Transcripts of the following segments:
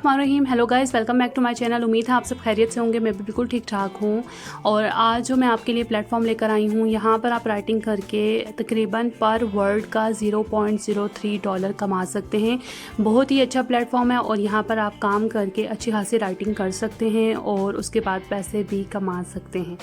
बिस्मिल्लाहिर्रहमानिर्रहीम। Hello guys, welcome back to my channel. उम्मीद है आप सब खैरियत से होंगे। मैं भी बिल्कुल ठीक ठाक हूँ। और आज जो मैं आपके लिए प्लेटफॉर्म लेकर आई हूँ, यहाँ पर आप राइटिंग करके तकरीबन पर वर्ड का $0.03 कमा सकते हैं। बहुत ही अच्छा प्लेटफॉर्म है और यहाँ पर आप काम करके अच्छी खासी राइटिंग कर सकते हैं और उसके बाद पैसे भी कमा सकते हैं।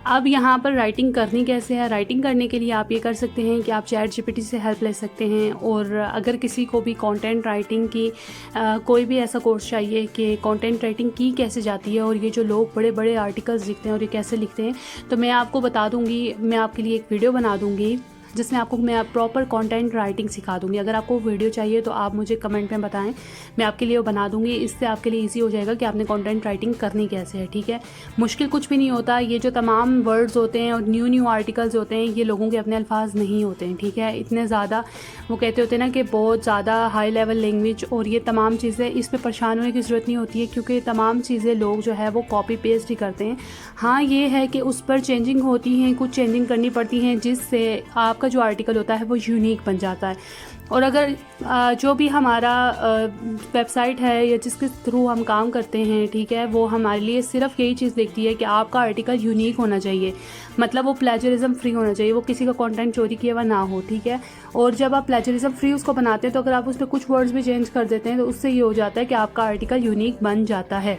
अब यहाँ पर राइटिंग करनी कैसे है? राइटिंग करने के लिए आप ये कर सकते हैं कि आप चैट जीपीटी से हेल्प ले सकते हैं। और अगर किसी को भी कंटेंट राइटिंग की कोई भी ऐसा कोर्स चाहिए कि कंटेंट राइटिंग की कैसे जाती है और ये जो लोग बड़े बड़े आर्टिकल्स लिखते हैं और ये कैसे लिखते हैं, तो मैं आपको बता दूँगी। मैं आपके लिए एक वीडियो बना दूँगी जिसमें आपको मैं प्रॉपर कंटेंट राइटिंग सिखा दूँगी। अगर आपको वीडियो चाहिए तो आप मुझे कमेंट में बताएं, मैं आपके लिए वो बना दूँगी। इससे आपके लिए इजी हो जाएगा कि आपने कंटेंट राइटिंग करनी कैसे है। ठीक है, मुश्किल कुछ भी नहीं होता। ये जो तमाम वर्ड्स होते हैं और न्यू आर्टिकल्स होते हैं, ये लोगों के अपने अल्फाज नहीं होते हैं। ठीक है, इतने ज़्यादा वो कहते होते हैं ना कि बहुत ज़्यादा हाई लेवल लैंग्वेज और ये तमाम चीज़ें, इस पर परेशान होने की ज़रूरत नहीं होती है क्योंकि तमाम चीज़ें लोग जो है वो कॉपी पेस्ट ही करते हैं। हाँ, ये है कि उस पर चेंजिंग होती हैं, कुछ चेंजिंग करनी पड़ती हैं जिससे आपका जो आर्टिकल होता है वो यूनिक बन जाता है। और अगर जो भी हमारा वेबसाइट है या जिसके थ्रू हम काम करते हैं, ठीक है, वो हमारे लिए सिर्फ यही चीज़ देखती है कि आपका आर्टिकल यूनिक होना चाहिए, मतलब वो प्लेजरिज्म फ्री होना चाहिए, वो किसी का कंटेंट चोरी किया हुआ ना हो। ठीक है, और जब आप प्लेजरिज्म फ्री उसको बनाते हैं तो अगर आप उसमें कुछ वर्ड्स भी चेंज कर देते हैं तो उससे ये हो जाता है कि आपका आर्टिकल यूनिक बन जाता है।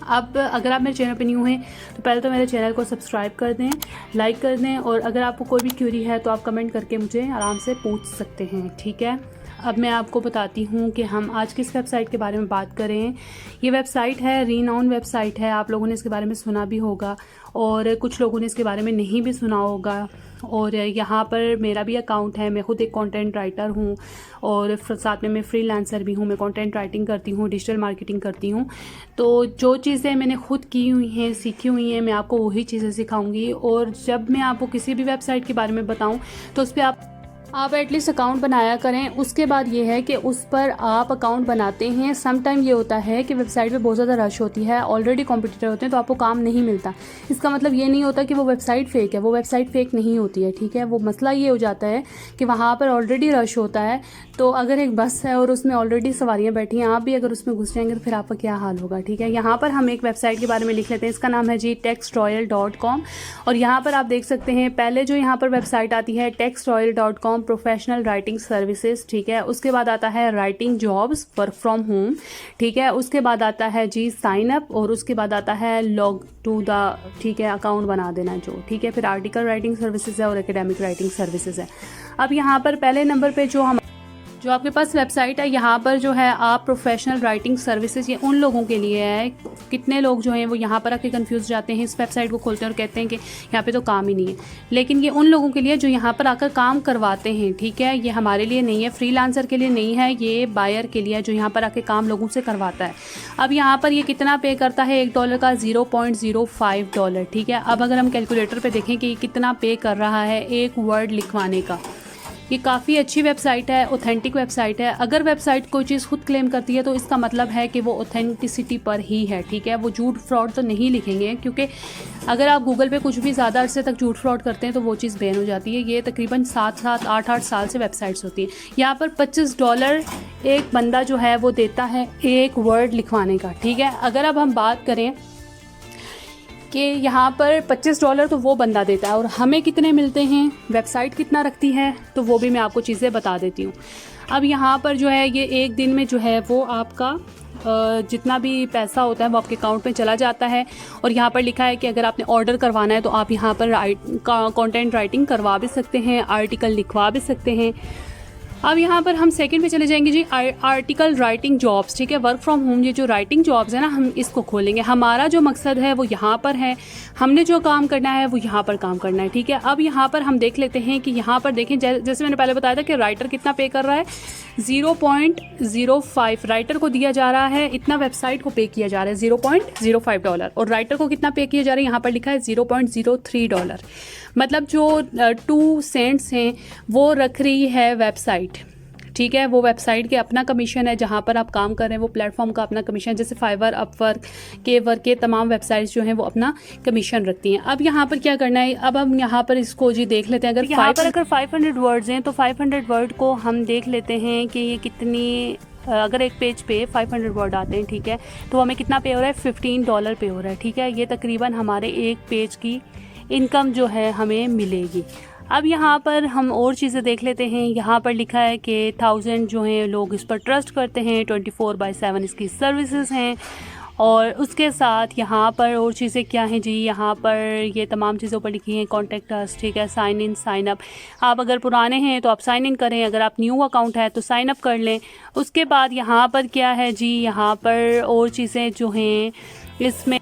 अब अगर आप मेरे चैनल पे न्यू हैं तो पहले तो मेरे चैनल को सब्सक्राइब कर दें, लाइक कर दें, और अगर आपको कोई भी क्वेरी है तो आप कमेंट करके मुझे आराम से पूछ सकते हैं। ठीक है, अब मैं आपको बताती हूँ कि हम आज किस वेबसाइट के बारे में बात करें। ये वेबसाइट है, रीनाउन वेबसाइट है। आप लोगों ने इसके बारे में सुना भी होगा और कुछ लोगों ने इसके बारे में नहीं भी सुना होगा। और यहाँ पर मेरा भी अकाउंट है, मैं खुद एक कंटेंट राइटर हूँ और साथ में मैं फ्रीलांसर भी हूँ। मैं कंटेंट राइटिंग करती हूँ, डिजिटल मार्केटिंग करती हूँ। तो जो चीज़ें मैंने खुद की हुई हैं, सीखी हुई हैं, मैं आपको वही चीज़ें सिखाऊंगी। और जब मैं आपको किसी भी वेबसाइट के बारे में बताऊँ तो उस पर आप एटलीस्ट अकाउंट बनाया करें। उसके बाद ये है कि उस पर आप अकाउंट बनाते हैं, सम टाइम ये होता है कि वेबसाइट पे बहुत ज़्यादा रश होती है, ऑलरेडी कॉम्पिटिटर होते हैं तो आपको काम नहीं मिलता। इसका मतलब ये नहीं होता कि वो वेबसाइट फेक है, वो वेबसाइट फेक नहीं होती है। ठीक है, वो मसला ये हो जाता है कि वहाँ पर ऑलरेडी रश होता है। तो अगर एक बस है और उसमें ऑलरेडी सवारियाँ बैठी हैं, आप भी अगर उसमें घुस जाएंगे तो फिर आपका क्या हाल होगा। ठीक है, यहाँ पर हम एक वेबसाइट के बारे में लिख लेते हैं। इसका नाम है जी textroyal.com। और यहाँ पर आप देख सकते हैं, पहले जो यहाँ पर वेबसाइट आती है textroyal.com प्रोफेशनल राइटिंग सर्विसेज। ठीक है, उसके बाद आता है writing jobs, work from home. ठीक है, उसके बाद आता है जी साइन अप, और उसके बाद आता है लॉग टू द, ठीक है, अकाउंट बना देना जो। ठीक है, फिर आर्टिकल राइटिंग सर्विसेज है और एकेडमिक राइटिंग सर्विसेज है। अब यहाँ पर पहले नंबर पे जो आपके पास वेबसाइट है, यहाँ पर जो है आप प्रोफेशनल राइटिंग सर्विसेज, ये उन लोगों के लिए है। कितने लोग जो हैं वो यहाँ पर आके कंफ्यूज जाते हैं, इस वेबसाइट को खोलते हैं और कहते हैं कि यहाँ पे तो काम ही नहीं है। लेकिन ये उन लोगों के लिए जो यहाँ पर आकर काम करवाते हैं। ठीक है, ये हमारे लिए नहीं है, फ्रीलांसर के लिए नहीं है, ये बायर के लिए है जो यहाँ पर आके काम लोगों से करवाता है। अब यहाँ पर ये कितना पे करता है? $1 का $0.05। ठीक है, अब अगर हम कैलकुलेटर पर देखें कि ये कितना पे कर रहा है एक वर्ड लिखवाने का, ये काफ़ी अच्छी वेबसाइट है, ऑथेंटिक वेबसाइट है। अगर वेबसाइट कोई चीज़ खुद क्लेम करती है तो इसका मतलब है कि वो ऑथेंटिसिटी पर ही है। ठीक है, वो झूठ फ्रॉड तो नहीं लिखेंगे, क्योंकि अगर आप गूगल पे कुछ भी ज़्यादा अरसे तक झूठ फ्रॉड करते हैं तो वो चीज़ बैन हो जाती है। ये तकरीबन 7-7, 8-8 साल से वेबसाइट्स होती हैं। यहाँ पर $25 एक बंदा जो है वो देता है एक वर्ड लिखवाने का। ठीक है, अगर अब हम बात करें कि यहाँ पर $25 तो वो बंदा देता है और हमें कितने मिलते हैं, वेबसाइट कितना रखती है, तो वो भी मैं आपको चीज़ें बता देती हूँ। अब यहाँ पर जो है ये एक दिन में जो है वो आपका जितना भी पैसा होता है वो आपके अकाउंट में चला जाता है। और यहाँ पर लिखा है कि अगर आपने ऑर्डर करवाना है तो आप यहाँ पर कंटेंट राइटिंग करवा भी सकते हैं, आर्टिकल लिखवा भी सकते हैं। अब यहाँ पर हम सेकंड पे चले जाएंगे जी, आर्टिकल राइटिंग जॉब्स। ठीक है, वर्क फ्रॉम होम, ये जो राइटिंग जॉब्स है ना, हम इसको खोलेंगे। हमारा जो मकसद है वो यहाँ पर है, हमने जो काम करना है वो यहाँ पर काम करना है। ठीक है, अब यहाँ पर हम देख लेते हैं कि यहाँ पर देखें, जैसे मैंने पहले बताया था कि राइटर कितना पे कर रहा है, $0.05 राइटर को दिया जा रहा है, इतना वेबसाइट को पे किया जा रहा है $0.05। और राइटर को कितना पे किया जा रहा है, यहाँ पर लिखा है $0.03। मतलब जो 2 सेंट्स हैं वो रख रही है वेबसाइट। ठीक है, वो वेबसाइट के अपना कमीशन है, जहाँ पर आप काम कर रहे हैं वो प्लेटफॉर्म का अपना कमीशन, जैसे फाइवर, अपवर्क, केवर्क के तमाम वेबसाइट्स जो हैं वो अपना कमीशन रखती हैं। अब यहाँ पर क्या करना है, अब हम यहाँ पर इसको जी देख लेते हैं। अगर 500 वर्ड्स हैं तो 500 वर्ड को हम देख लेते हैं कि ये कितनी अगर एक पेज पे 500 वर्ड आते हैं, ठीक है, तो हमें कितना पे हो रहा है, $15 पे हो रहा है, ठीक है। ये तकरीबन हमारे एक पेज की इनकम जो है हमें मिलेगी। अब यहाँ पर हम और चीज़ें देख लेते हैं। यहाँ पर लिखा है कि 1000 जो हैं लोग इस पर ट्रस्ट करते हैं, 24/7 इसकी सर्विसेज हैं। और उसके साथ यहाँ पर और चीज़ें क्या हैं जी, यहाँ पर ये तमाम चीज़ों पर लिखी हैं, कॉन्टेक्ट अस, ठीक है, साइन इन साइन अप। आप अगर पुराने हैं तो आप साइन इन करें, अगर आप न्यू अकाउंट है तो साइन अप कर लें। उसके बाद यहाँ पर क्या है जी, यहाँ पर और चीज़ें जो हैं इसमें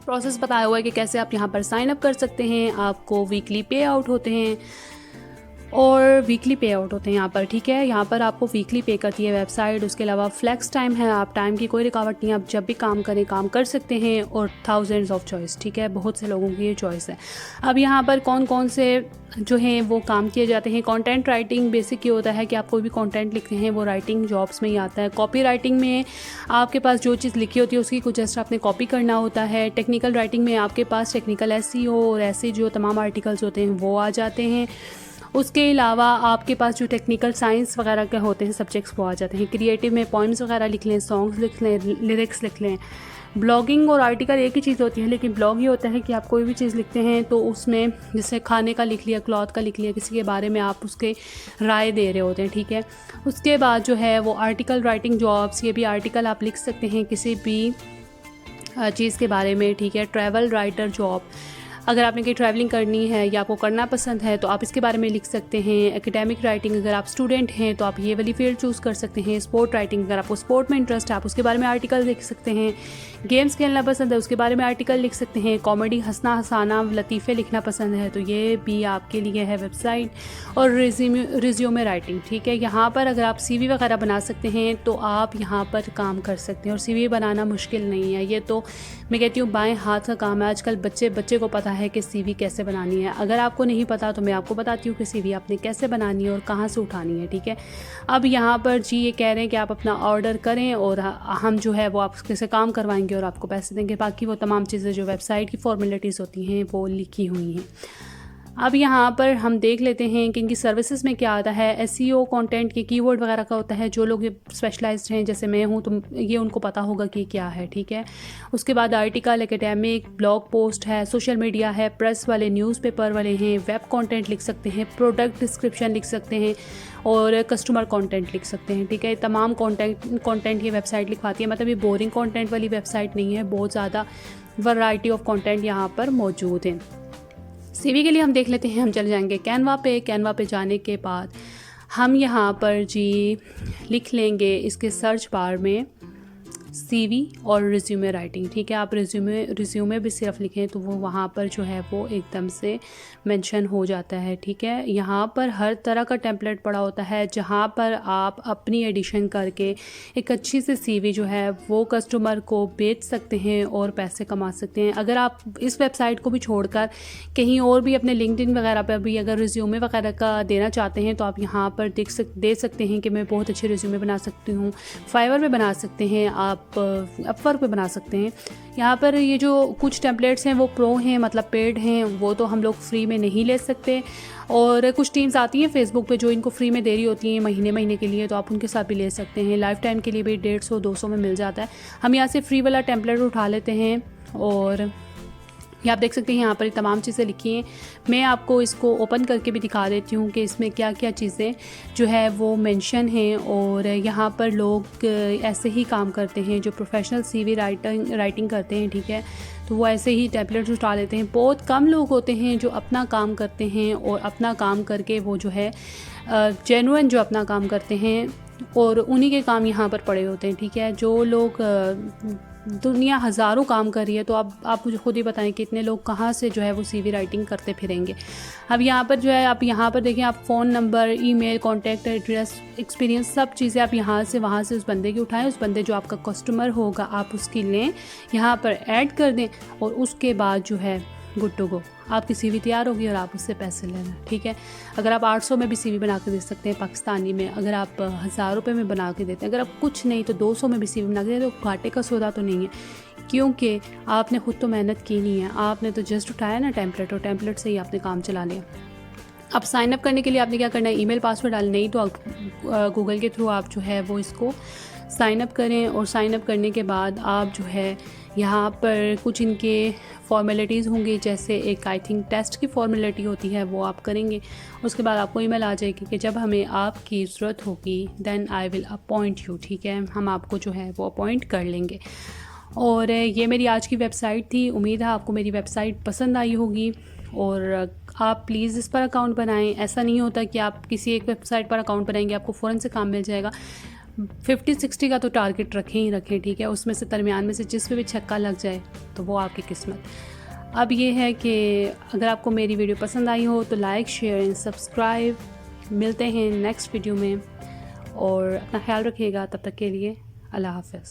प्रोसेस बताया हुआ है कि कैसे आप यहाँ पर साइन अप कर सकते हैं। आपको वीकली पे आउट होते हैं और वीकली पे आउट होते हैं यहाँ पर, ठीक है। यहाँ पर आपको वीकली पे करती है वेबसाइट। उसके अलावा फ्लैक्स टाइम है, आप टाइम की कोई रुकावट नहीं है, आप जब भी काम करें काम कर सकते हैं। और थाउजेंड्स ऑफ चॉइस, ठीक है, बहुत से लोगों की ये चॉइस है। अब यहाँ पर कौन कौन से जो हैं वो काम किए जाते हैं। कंटेंट राइटिंग बेसिक ये होता है कि आप कोई भी कंटेंट लिखते हैं वो राइटिंग जॉब्स में ही आता है। कॉपी राइटिंग में आपके पास जो चीज़ लिखी होती है उसकी कुछ जस्ट आपने कॉपी करना होता है। टेक्निकल राइटिंग में आपके पास टेक्निकल एसईओ और ऐसे जो तमाम आर्टिकल्स होते हैं वो आ जाते हैं। उसके अलावा आपके पास जो टेक्निकल साइंस वगैरह के होते हैं सब्जेक्ट्स वो आ जाते हैं। क्रिएटिव में पोइम्स वगैरह लिख लें, सॉन्ग्स लिख लें, लिरिक्स लिख लें। ब्लॉगिंग और आर्टिकल एक ही चीज़ होती है, लेकिन ब्लॉग ये होता है कि आप कोई भी चीज़ लिखते हैं तो उसमें जैसे खाने का लिख लिया, क्लॉथ का लिख लिया, किसी के बारे में आप उसके राय दे रहे होते हैं, ठीक है। उसके बाद जो है वो आर्टिकल राइटिंग जॉब्स, ये भी आर्टिकल आप लिख सकते हैं किसी भी चीज़ के बारे में, ठीक है। ट्रैवल राइटर जॉब, अगर आपने कहीं ट्रैवलिंग करनी है या आपको करना पसंद है तो आप इसके बारे में लिख सकते हैं। एकेडमिक राइटिंग, अगर आप स्टूडेंट हैं तो आप ये वाली फील्ड चूज़ कर सकते हैं। स्पोर्ट राइटिंग, अगर आपको स्पोर्ट में इंटरेस्ट है आप उसके बारे में आर्टिकल लिख सकते हैं। गेम्स खेलना पसंद है उसके बारे में आर्टिकल लिख सकते हैं। कॉमेडी, हंसना हंसाना, लतीफ़े लिखना पसंद है तो ये भी आपके लिए है वेबसाइट। और रिज्यूमे राइटिंग, ठीक है। यहाँ पर अगर आप CV वगैरह बना सकते हैं तो आप यहाँ पर काम कर सकते हैं। और CV बनाना मुश्किल नहीं है, ये तो मैं कहती हूँ बाएं हाथ का काम है। आजकल बच्चे को पता है कि CV कैसे बनानी है। अगर आपको नहीं पता तो मैं आपको बताती हूँ कि CV आपने कैसे बनानी है और कहाँ से उठानी है, ठीक है। अब यहाँ पर जी ये कह रहे हैं कि आप अपना ऑर्डर करें और हम जो है वो आपसे काम करवाएंगे और आपको पैसे देंगे। बाकी वो तमाम चीज़ें जो वेबसाइट की फॉर्मेलिटीज़ होती हैं वो लिखी हुई हैं। अब यहाँ पर हम देख लेते हैं कि इनकी सर्विसेज में क्या आता है। SEO कंटेंट के कीवर्ड वगैरह का होता है। जो लोग स्पेशलाइज्ड हैं जैसे मैं हूँ तो ये उनको पता होगा कि क्या है, ठीक है। उसके बाद आर्टिकल, एकेडमिक, ब्लॉग पोस्ट है, सोशल मीडिया है, प्रेस वाले, न्यूज़पेपर वाले हैं, वेब कंटेंट लिख सकते हैं, प्रोडक्ट डिस्क्रिप्शन लिख सकते हैं और कस्टमर कंटेंट लिख सकते हैं, ठीक है। तमाम कंटेंट ये वेबसाइट लिखवाती है। मतलब ये बोरिंग कंटेंट वाली वेबसाइट नहीं है, बहुत ज़्यादा वैरायटी ऑफ कंटेंट यहाँ पर मौजूद है। CV के लिए हम देख लेते हैं, हम चले जाएंगे कैनवा पे जाने के बाद हम यहाँ पर जी लिख लेंगे इसके सर्च बार में CV और रिज्यूमे राइटिंग, ठीक है। आप रिज्यूमे भी सिर्फ लिखें तो वो वहाँ पर जो है वो एकदम से मेंशन हो जाता है, ठीक है। यहाँ पर हर तरह का टेम्पलेट पड़ा होता है जहाँ पर आप अपनी एडिशन करके एक अच्छी सी CV जो है वो कस्टमर को बेच सकते हैं और पैसे कमा सकते हैं। अगर आप इस वेबसाइट को भी छोड़कर कहीं और भी अपने लिंक्डइन वगैरह पर भी अगर रिज्यूमे वगैरह का देना चाहते हैं तो आप यहाँ पर दे सकते हैं कि मैं बहुत अच्छे रिज्यूमे बना सकती हूँ। फाइवर में बना सकते हैं, आप अपवर्क पे बना सकते हैं। यहाँ पर ये जो कुछ टेम्पलेट्स हैं वो प्रो हैं, मतलब पेड हैं, वो तो हम लोग फ्री में नहीं ले सकते। और कुछ टीम्स आती हैं फेसबुक पे जो इनको फ्री में दे रही होती हैं महीने के लिए, तो आप उनके साथ भी ले सकते हैं। लाइफ टाइम के लिए भी 150-200 में मिल जाता है। हम यहाँ से फ्री वाला टेम्पलेट उठा लेते हैं और ये आप देख सकते हैं यहाँ पर तमाम चीज़ें लिखी हैं। मैं आपको इसको ओपन करके भी दिखा देती हूँ कि इसमें क्या क्या चीज़ें जो है वो मेंशन हैं। और यहाँ पर लोग ऐसे ही काम करते हैं जो प्रोफेशनल CV राइटिंग करते हैं, ठीक है। तो वो ऐसे ही टैबलेट्स उठा लेते हैं। बहुत कम लोग होते हैं जो अपना काम करते हैं और अपना काम करके वो जो है जेन्युइन जो अपना काम करते हैं और उन्हीं के काम यहाँ पर पड़े होते हैं, ठीक है। जो लोग दुनिया हज़ारों काम कर रही है तो आप मुझे खुद ही बताएं कि इतने लोग कहाँ से जो है वो CV राइटिंग करते फिरेंगे। अब यहाँ पर जो है आप यहाँ पर देखें, आप phone number, email, contact address, experience, सब चीज़ें आप यहाँ से वहाँ से उस बंदे की उठाएं। उस बंदे जो आपका कस्टमर होगा आप उसकी लें, यहाँ पर ऐड कर दें और उसके बाद जो है गुड टू गो, आपकी CV तैयार होगी और आप उससे पैसे लेना, ठीक है। अगर आप 800 में भी CV बना के दे सकते हैं पाकिस्तानी में, अगर आप 1000 रुपये में बना के देते हैं, अगर आप कुछ नहीं तो 200 में भी CV बना के देते तो घाटे का सौदा तो नहीं है, क्योंकि आपने खुद तो मेहनत की नहीं है, आपने तो जस्ट उठाया ना टेम्पलेट और टेम्पलेट से ही आपने काम चला लिया। अब साइन अप करने के लिए आपने क्या करना है, ईमेल पासवर्ड डालना, नहीं तो गूगल के थ्रू आप जो है वो इसको साइन अप करें। और साइन अप करने के बाद आप जो है यहाँ पर कुछ इनके फॉर्मेलिटीज़ होंगी, जैसे एक आई थिंक टेस्ट की फॉर्मेलिटी होती है, वो आप करेंगे। उसके बाद आपको ईमेल आ जाएगी कि जब हमें आपकी ज़रूरत होगी then I will appoint you, ठीक है, हम आपको जो है वो अपॉइंट कर लेंगे। और ये मेरी आज की वेबसाइट थी। उम्मीद है आपको मेरी वेबसाइट पसंद आई होगी और आप प्लीज़ इस पर अकाउंट बनाएं। ऐसा नहीं होता कि आप किसी एक वेबसाइट पर अकाउंट बनाएंगे आपको फ़ौरन से काम मिल जाएगा। 50-60 का तो टारगेट रखें ही रखें, ठीक है। उसमें से दरमियान में से जिस पे भी छक्का लग जाए तो वो आपकी किस्मत। अब ये है कि अगर आपको मेरी वीडियो पसंद आई हो तो लाइक, शेयर एंड सब्सक्राइब। मिलते हैं नेक्स्ट वीडियो में और अपना ख्याल रखिएगा। तब तक के लिए अल्लाह हाफ़िज़।